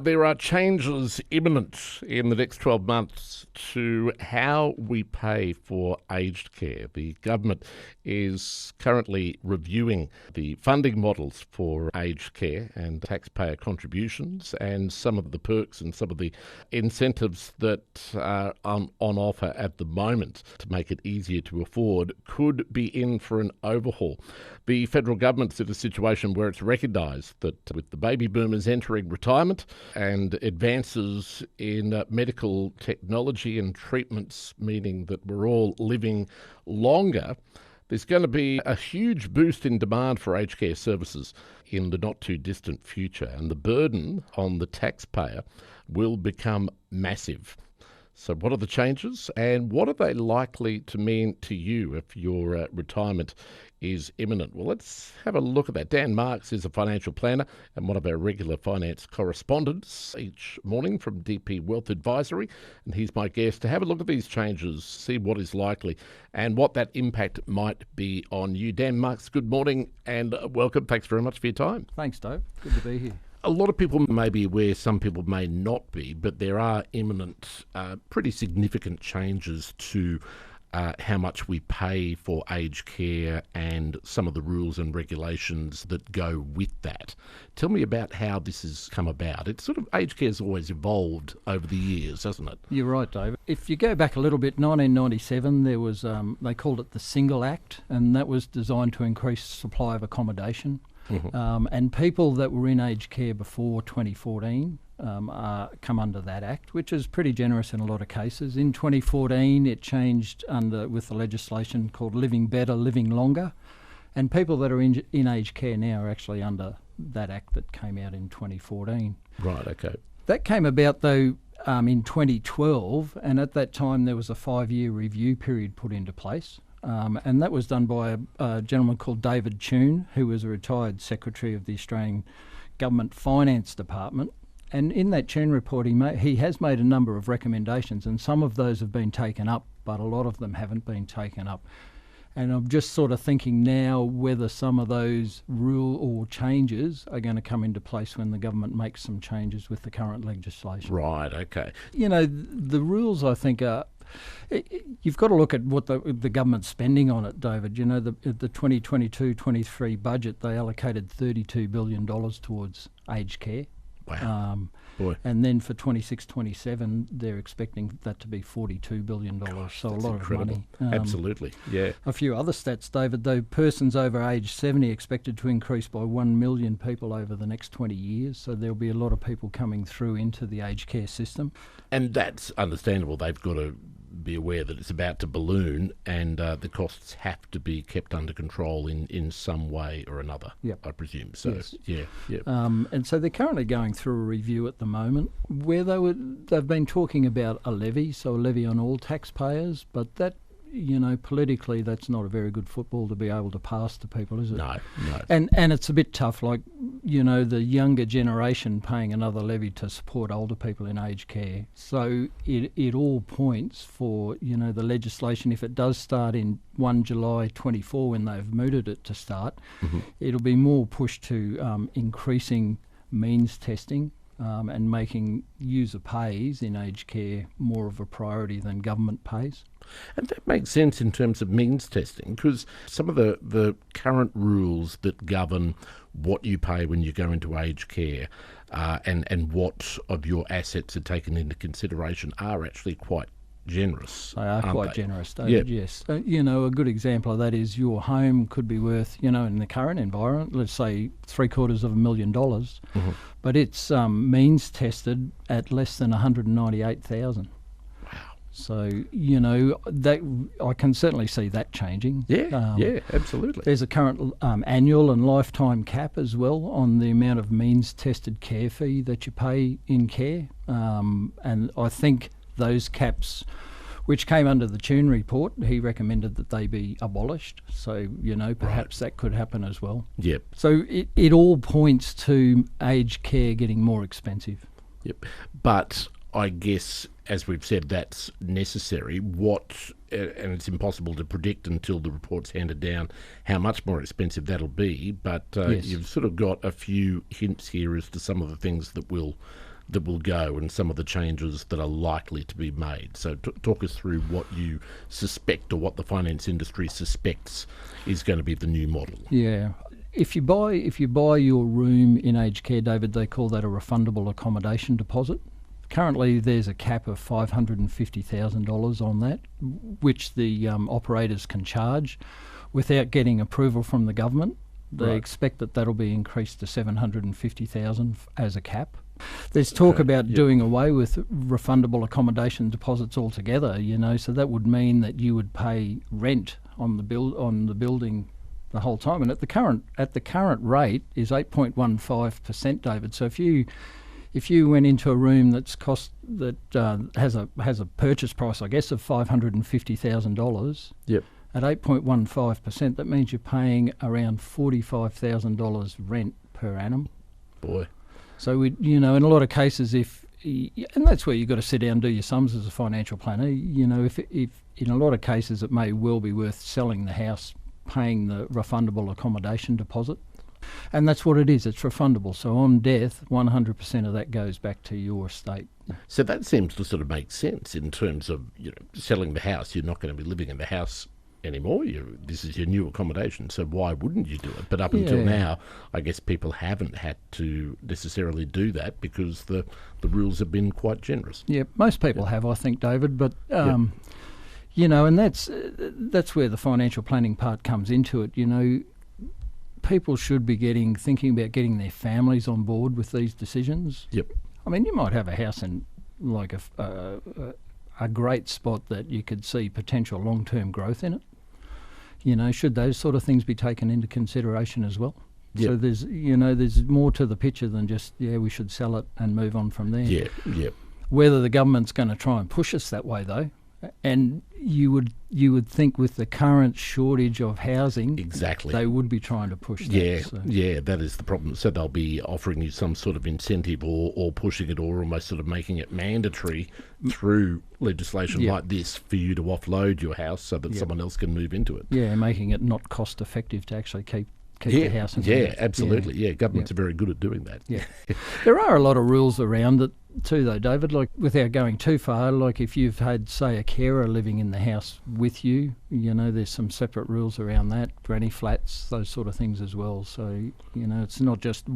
There are changes imminent in the next 12 months to how we pay for aged care. The government is currently reviewing the funding models for aged care and taxpayer contributions and some of the perks and some of the incentives that are on offer at the moment to make it easier to afford could be in for an overhaul. The federal government's in a situation where it's recognised that with the baby boomers entering retirement and advances in medical technology and treatments, meaning that we're all living longer, there's going to be a huge boost in demand for aged care services in the not too distant future, and the burden on the taxpayer will become massive. So what are the changes and what are they likely to mean to you if your retirement is imminent? Well, let's have a look at that. Dan Marks is a financial planner and one of our regular finance correspondents each morning from DP Wealth Advisory, and he's my guest to have a look at these changes, see what is likely and what that impact might be on you. Dan Marks, good morning and welcome. Thanks very much for your time. Thanks, Dave. Good to be here. A lot of people may be aware, some people may not be, but there are imminent, pretty significant changes to how much we pay for aged care and some of the rules and regulations that go with that. Tell me about how this has come about. It's sort of, aged care has always evolved over the years, hasn't it? You're right, Dave. If you go back a little bit, 1997, there was, they called it the Single Act, and that was designed to increase supply of accommodation. Mm-hmm. And people that were in aged care before 2014 come under that act, which is pretty generous in a lot of cases. In 2014, it changed with the legislation called Living Better, Living Longer, and people that are in aged care now are actually under that act that came out in 2014. Right, okay. That came about, though, in 2012, and at that time there was a 5-year review period put into place. And that was done by a gentleman called David Tune, who was a retired secretary of the Australian Government Finance Department. And in that Tune report, he has made a number of recommendations, and some of those have been taken up, but a lot of them haven't been taken up. And I'm just sort of thinking now whether some of those rule or changes are going to come into place when the government makes some changes with the current legislation. Right, okay. You know, the rules, I think, are... You've got to look at what the government's spending on it, David. You know, the 2022-23 budget, they allocated $32 billion towards aged care. Wow. Boy. And then for 26-27, they're expecting that to be $42 billion. Gosh, so a lot incredible. of money. Absolutely, yeah. A few other stats, David, though, persons over age 70 expected to increase by 1 million people over the next 20 years. So there'll be a lot of people coming through into the aged care system. And that's understandable. They've got to be aware that it's about to balloon and the costs have to be kept under control in some way or another, yep. I presume. So, yes. Yeah. Yep. And so they're currently going through a review at the moment where they've been talking about a levy, so a levy on all taxpayers, but that, you know, politically that's not a very good football to be able to pass to people, is it? No. And it's a bit tough, like, you know, the younger generation paying another levy to support older people in aged care. So it all points for, you know, the legislation, if it does start in 1 July 24 when they've mooted it to start, mm-hmm. It'll be more pushed to increasing means testing and making user pays in aged care more of a priority than government pays. And that makes sense in terms of means testing, because some of the current rules that govern what you pay when you go into aged care and what of your assets are taken into consideration are actually quite generous. They are quite generous, David, yeah. Yes. You know, a good example of that is your home could be worth, you know, in the current environment, let's say $750,000, mm-hmm. but it's means tested at less than $198,000. So, you know, that I can certainly see that changing. Yeah, absolutely. There's a current annual and lifetime cap as well on the amount of means-tested care fee that you pay in care. And I think those caps, which came under the Tune report, he recommended that they be abolished. So, you know, perhaps that could happen as well. Yep. So it all points to aged care getting more expensive. Yep. But I guess, as we've said, that's necessary. And it's impossible to predict until the report's handed down how much more expensive that'll be. But yes. You've sort of got a few hints here as to some of the things that will that will go and some of the changes that are likely to be made. So talk us through what you suspect, or what the finance industry suspects is going to be the new model. Yeah. If you buy your room in aged care, David, they call that a refundable accommodation deposit. Currently, there's a cap of $550,000 on that, which the operators can charge without getting approval from the government. They expect that that'll be increased to $750,000 as a cap. There's talk about doing away with refundable accommodation deposits altogether. So that would mean that you would pay rent on the building the whole time, and at the current rate is 8.15%, David. So if you went into a room has a purchase price, I guess, of $550,000. Yep. At 8.15%, that means you're paying around $45,000 rent per annum. Boy. So in a lot of cases, and that's where you've got to sit down and do your sums as a financial planner. If in a lot of cases it may well be worth selling the house, paying the refundable accommodation deposit. And that's what it is. It's refundable. So on death, 100% of that goes back to your estate. So that seems to sort of make sense in terms of selling the house. You're not going to be living in the house anymore. This is your new accommodation. So why wouldn't you do it? But up until now, I guess people haven't had to necessarily do that because the rules have been quite generous. Yeah, most people have, I think, David. But and that's where the financial planning part comes into it. People should be thinking about getting their families on board with these decisions. Yep. I mean, you might have a house in like a great spot that you could see potential long-term growth in it. Should those sort of things be taken into consideration as well? Yep. So there's more to the picture than just we should sell it and move on from there. Yeah. Yep. Whether the government's going to try and push us that way, though. And you would think with the current shortage of housing, exactly, they would be trying to push that. Yeah, that is the problem. So they'll be offering you some sort of incentive or pushing it, or almost sort of making it mandatory through legislation like this for you to offload your house so that someone else can move into it. Yeah, making it not cost effective to actually keep the house in place. Absolutely. Yeah, governments are very good at doing that. Yeah. There are a lot of rules around it too, though, David, like without going too far, like if you've had, say, a carer living in the house with you, there's some separate rules around that, granny flats, those sort of things as well. So, it's not just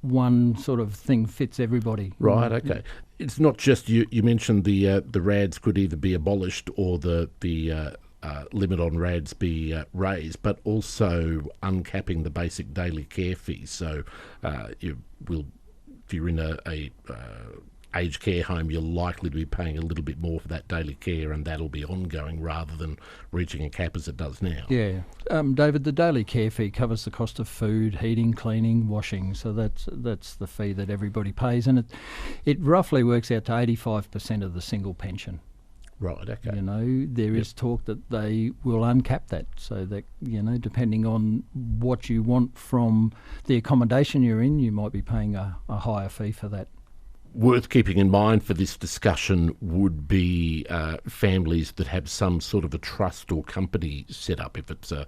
one sort of thing fits everybody. Right, okay. It's not just, you mentioned the RADs could either be abolished or the limit on RADs be raised, but also uncapping the basic daily care fees. So if you're in a aged care home, you're likely to be paying a little bit more for that daily care, and that'll be ongoing rather than reaching a cap as it does now. Yeah. David, the daily care fee covers the cost of food, heating, cleaning, washing. So that's the fee that everybody pays, and it roughly works out to 85% of the single pension. Right, okay. There is talk that they will uncap that, so that, depending on what you want from the accommodation you're in, you might be paying a higher fee for that. Worth keeping in mind for this discussion would be families that have some sort of a trust or company set up, if it's a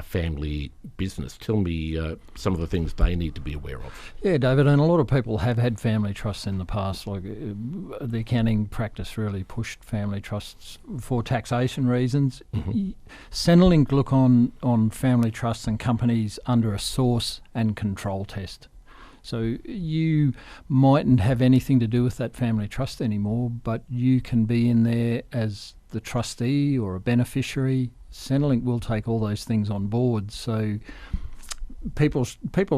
family business. Tell me some of the things they need to be aware of. Yeah, David, and a lot of people have had family trusts in the past. Like the accounting practice really pushed family trusts for taxation reasons. Mm-hmm. Centrelink look on family trusts and companies under a source and control test. So you mightn't have anything to do with that family trust anymore, but you can be in there as the trustee or a beneficiary. Centrelink will take all those things on board. So people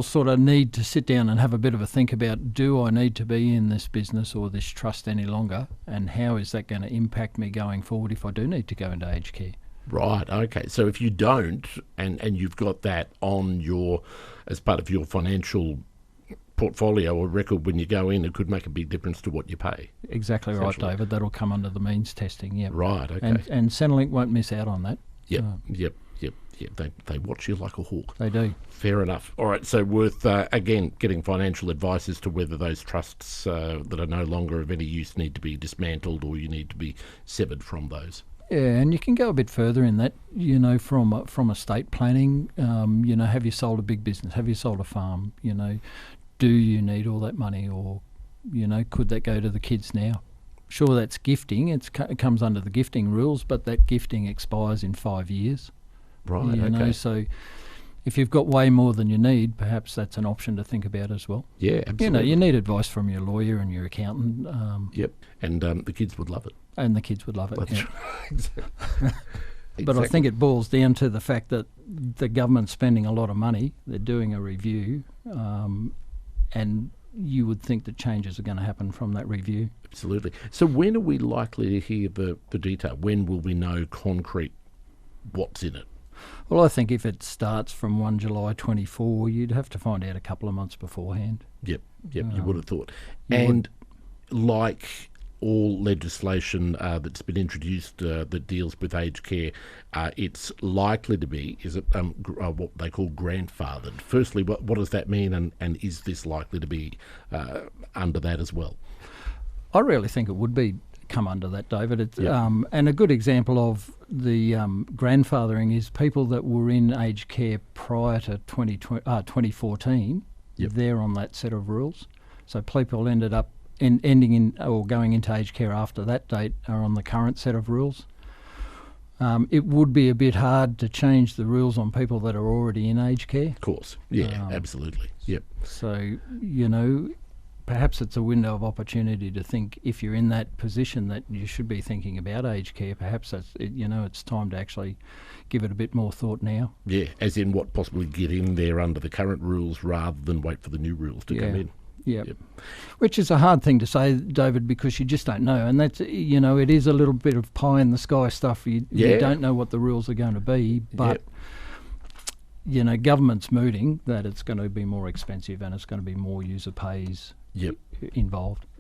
sort of need to sit down and have a bit of a think about, do I need to be in this business or this trust any longer, and how is that going to impact me going forward if I do need to go into aged care? Right, okay. So if you don't, and you've got that on as part of your financial portfolio or record when you go in, it could make a big difference to what you pay. Exactly right, David. That'll come under the means testing, yeah. Right, okay. And Centrelink won't miss out on that. Yep. They watch you like a hawk. They do. Fair enough. All right, so worth, again, getting financial advice as to whether those trusts that are no longer of any use need to be dismantled or you need to be severed from those. Yeah, and you can go a bit further in that, from estate planning, have you sold a big business? Have you sold a farm? Do you need all that money, or could that go to the kids now? Sure, that's gifting. It comes under the gifting rules, but that gifting expires in 5 years. Right, okay. So if you've got way more than you need, perhaps that's an option to think about as well. Yeah, absolutely. You need advice from your lawyer and your accountant. Yep, and the kids would love it. And the kids would love it. That's yeah. right. Exactly. But I think it boils down to the fact that the government's spending a lot of money. They're doing a review, and you would think that changes are going to happen from that review. Absolutely. So when are we likely to hear the detail? When will we know concrete what's in it? Well, I think if it starts from 1 July 24, you'd have to find out a couple of months beforehand. Yep, you would have thought. And like all legislation that's been introduced that deals with aged care, it's likely to be, is it what they call grandfathered? Firstly, what does that mean, and is this likely to be under that as well? I really think it would come under that, David. And a good example of the grandfathering is people that were in aged care prior to 2014. They're on that set of rules. So people ended up ending in or going into aged care after that date are on the current set of rules. It would be a bit hard to change the rules on people that are already in aged care. Of course, absolutely. Yep. So, perhaps it's a window of opportunity to think, if you're in that position, that you should be thinking about aged care. Perhaps that's, it's time to actually give it a bit more thought now. Yeah, as in what possibly get in there under the current rules rather than wait for the new rules to come in. Yep. Which is a hard thing to say, David, because you just don't know. And that's, it is a little bit of pie in the sky stuff. You don't know what the rules are going to be, but, government's mooting that it's going to be more expensive and it's going to be more user pays involved.